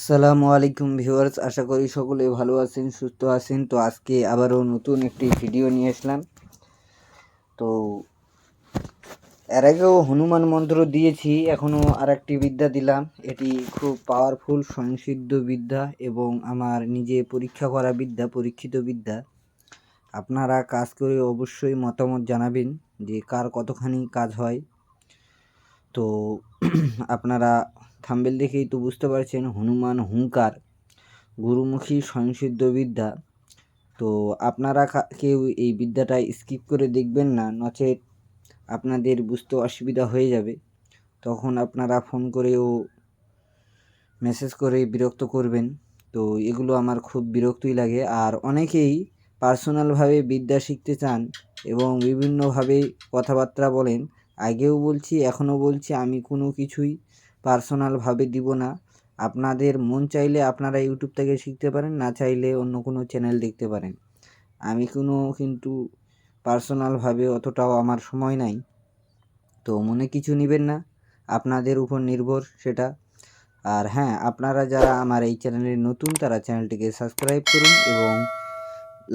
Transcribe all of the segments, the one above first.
আসসালামু আলাইকুম ভিউয়ার্স, আশা করি সকলে ভালো আছেন, সুস্থ আছেন। তো আজকে আবারও নতুন একটি ভিডিও নিয়ে আসলাম। তো এর আগেও হনুমান মন্ত্র দিয়েছি, এখনও আর একটি বিদ্যা দিলাম। এটি খুব পাওয়ারফুল স্বয়ংসিদ্ধ বিদ্যা এবং আমার নিজে পরীক্ষা করা বিদ্যা, পরীক্ষিত বিদ্যা। আপনারা কাজ করে অবশ্যই মতামত জানাবেন যে কার কতখানি কাজ হয়। তো আপনারা থাম্বনেল দেখেই তো বুঝতে পারছেন, হনুমান হুঙ্কার গুরুমুখী স্বয়ংসিদ্ধ বিদ্যা। তো আপনারা কেউ এই বিদ্যাটা স্কিপ করে দেখবেন না, নচেত আপনাদের বুঝতে অসুবিধা হয়ে যাবে। তখন আপনারা ফোন করেও মেসেজ করে বিরক্ত করবেন। তো এগুলো আমার খুব বিরক্তই লাগে। আর অনেকেই পার্সোনালভাবে বিদ্যা শিখতে চান এবং বিভিন্নভাবে কথাবার্তা বলেন। আগেও বলছি, এখনও বলছি, আমি কোনো কিছুই পার্সোনালভাবে দিব না। আপনাদের মন চাইলে আপনারা ইউটিউব থেকে শিখতে পারেন, না চাইলে অন্য কোনো চ্যানেল দেখতে পারেন। আমি কিন্তু পার্সোনালভাবে অতটাও আমার সময় নাই। তো মনে কিছু নেবেন না, আপনাদের উপর নির্ভর সেটা। আর হ্যাঁ, আপনারা যারা আমার এই চ্যানেলে নতুন, তারা চ্যানেলটিকে সাবস্ক্রাইব করুন এবং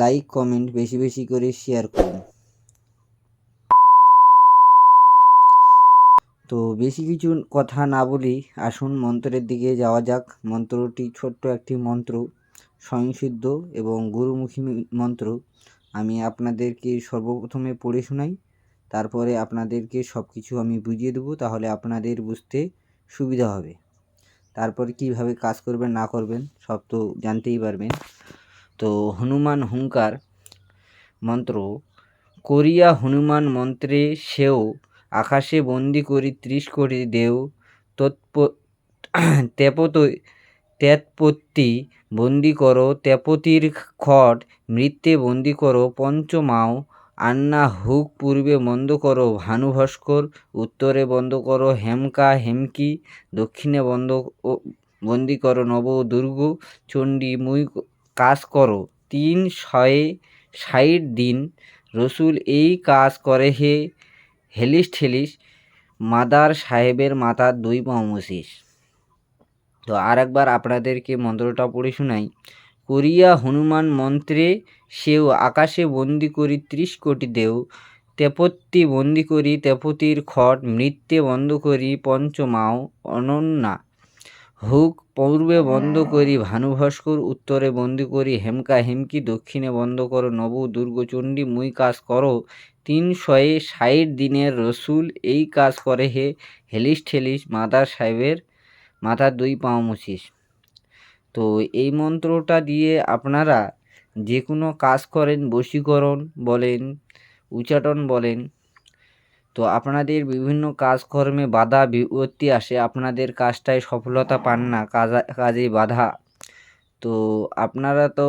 লাইক কমেন্ট বেশি বেশি করে শেয়ার করুন। তো বেশি কিছু কথা না বলি, আসুন মন্ত্রের দিকে যাওয়া যাক। মন্ত্রটি ছোট্ট একটি মন্ত্র, স্বয়ংসিদ্ধ এবং গুরুমুখী মন্ত্র। আমি আপনাদেরকে সর্বপ্রথমে পড়ে শোনাই, তারপরে আপনাদেরকে সব কিছু আমি বুঝিয়ে দেবো, তাহলে আপনাদের বুঝতে সুবিধা হবে। তারপর কিভাবে কাজ করবেন না করবেন সব তো জানতেই পারবেন। তো হনুমান হুঙ্কার মন্ত্র করিয়া হনুমান মন্ত্রে সেও আকাশে বন্দি করি 30 কোটি দেও তেৎপত্তি বন্দি করো তেপতির খট মৃত্যে বন্দি করো পঞ্চমাও আন্না হুক পূর্বে বন্ধ করো ভানুভাস্কর উত্তরে বন্ধ করো হেমকা হেমকি দক্ষিণে বন্দি করো নব দুর্গ চণ্ডী মুই কাজ করো 360 দিন রসুল এই কাজ করে হে হেলিস ঠেলিস মাদার সাহেবের মাথার 2 পাও মুছিস। তো আর একবার আপনাদেরকে মন্ত্রটা পড়ে শোনাই। করিয়া হনুমান মন্ত্রে সেও আকাশে বন্দি করি 30 কোটি দেও তেপত্তি বন্দি করি তেপতির খট মৃত্যে বন্ধ করি পঞ্চমাও অনন্যা হুক পূর্বে বন্ধ করি ভানুভাস্কর উত্তরে বন্দি করি হেমকা হেমকি দক্ষিণে বন্ধ করো নব দুর্গ চণ্ডী মুই কাজ করো 360 দিনের রসুল এই কাজ করে হে হেলিস ঠেলিস মাদার সাহেবের মাথার 2 পাও মুছিস। তো এই মন্ত্রটা দিয়ে আপনারা যে কোনো কাজ করেন, বশীকরণ বলেন, উচ্চাটন বলেন, তো আপনাদের বিভিন্ন কাজকর্মে বাধা বিপত্তি আসে, আপনাদের কাজটায় সফলতা পান না, কাজে বাধা। তো আপনারা তো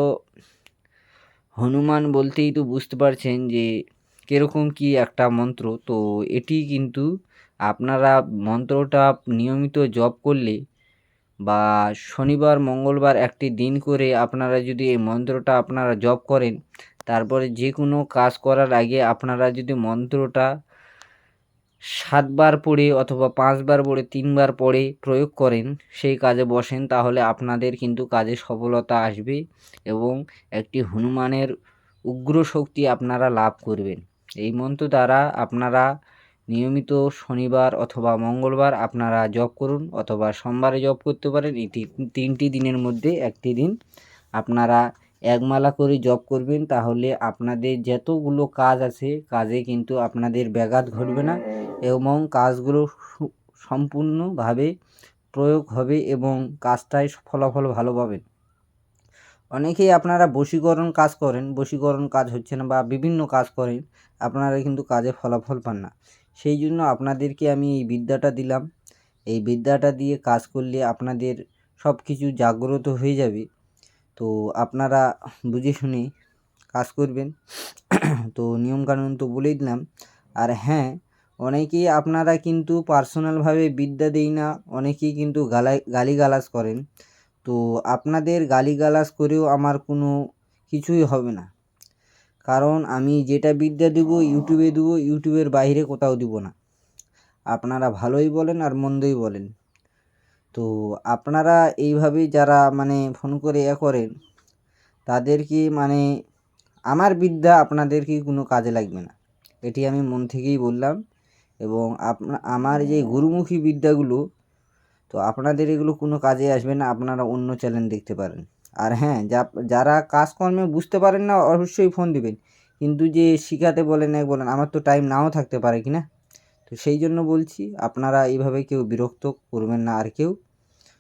হনুমান বলতেই তো বুঝতে পারছেন যে কীরকম কি একটা মন্ত্র। তো এটি কিন্তু আপনারা মন্ত্রটা নিয়মিত জপ করলে বা শনিবার মঙ্গলবার একটি দিন করে আপনারা যদি এই মন্ত্রটা আপনারা জপ করেন, তারপরে যে কোনো কাজ করার আগে আপনারা যদি মন্ত্রটা 7 বার পড়ে অথবা 5 বার পড়ে 3 বার পড়ে প্রয়োগ করেন, সেই কাজে বসেন, তাহলে আপনাদের কিন্তু কাজে সফলতা আসবে এবং একটি হনুমানের উগ্র শক্তি আপনারা লাভ করবেন। এই মন্ত্র দ্বারা আপনারা নিয়মিত শনিবার অথবা মঙ্গলবার আপনারা জপ করুন, অথবা সোমবারে জপ করতে পারেন। এই 3টি দিনের মধ্যে একটি দিন আপনারা একমালা করে জপ করবেন, তাহলে আপনাদের যতগুলো কাজ আছে কাজে কিন্তু আপনাদের ব্যাঘাত ঘটবে না এবং কাজগুলো সম্পূর্ণভাবে প্রয়োগ হবে এবং কাজটায় ফলাফল ভালো পাবেন। অনেকেই আপনারা বশীকরণ কাজ করেন, বশীকরণ কাজ হচ্ছে না, বা বিভিন্ন কাজ করেন, আপনারা কিন্তু কাজে ফলাফল পান না। সেই জন্য আপনাদেরকে আমি এই বিদ্যাটা দিলাম। এই বিদ্যাটা দিয়ে কাজ করলে আপনাদের সব কিছু জাগ্রত হয়ে যাবে। তো আপনারা বুঝে শুনে কাজ করবেন। তো নিয়মকানুন তো বলেই দিলাম। আর হ্যাঁ, অনেকেই আপনারা কিন্তু পার্সোনালভাবে বিদ্যা দেই না, অনেকেই কিন্তু গালিগালাজ করেন। তো আপনাদের গালিগালাজ করেও আমার কোনো কিছুই হবে না, কারণ আমি যেটা বিদ্যা দেবো ইউটিউবে দেবো, ইউটিউবের বাইরে কোথাও দিব না। আপনারা ভালোই বলেন আর মন্দই বলেন, তো আপনারা এইভাবেই যারা মানে ফোন করে করেন তাদেরকে মানে আমার বিদ্যা আপনাদেরকে কোনো কাজে লাগবে না, এটি আমি মন থেকেই বললাম। এবং আমার যে গুরুমুখী বিদ্যাগুলো, তো আপনাদের এগুলো কোনো কাজে আসবে না, আপনারা অন্য চ্যানেল দেখতে পারেন। আর হ্যাঁ, যারা কাজকর্মে বুঝতে পারেন না অবশ্যই ফোন দিবেন, কিন্তু যে শিখাতে বলেন বলেন আমার তো টাইম নাও থাকতে পারে কি না। তো সেই জন্য বলছি আপনারা এইভাবে কেউ বিরক্ত করবেন না আর কেউ।